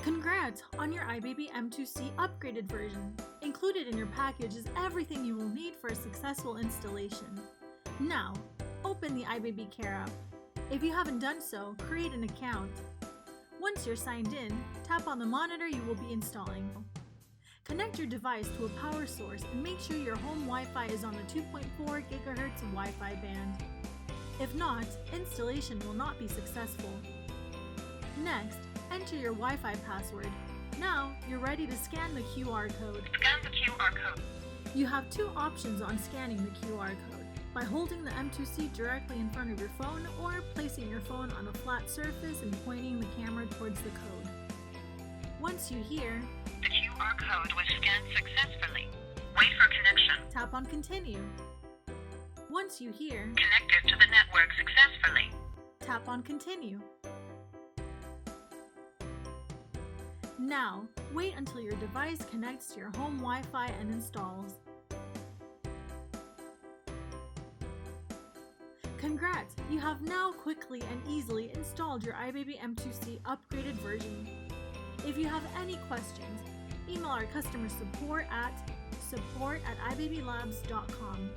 Congrats on your iBaby M2C upgraded version. Included in your package is everything you will need for a successful installation. Now, open the iBaby Care app. If you haven't done so, create an account. Once you're signed in, tap on the monitor you will be installing. Connect your device to a power source and make sure your home Wi-Fi is on the 2.4 GHz Wi-Fi band. If not, installation will not be successful. Next, enter your Wi-Fi password. Now, you're ready to scan the QR code. Scan the QR code. You have two options on scanning the QR code: by holding the M2C directly in front of your phone or placing your phone on a flat surface and pointing the camera towards the code. Once you hear, "The QR code was scanned successfully. Wait for connection." tap on Continue. Once you hear, "Connected to the network successfully." tap on Continue. Now, wait until your device connects to your home Wi-Fi and installs. Congrats! You have now quickly and easily installed your iBaby M2C upgraded version. If you have any questions, email our customer support at support@ibabylabs.com.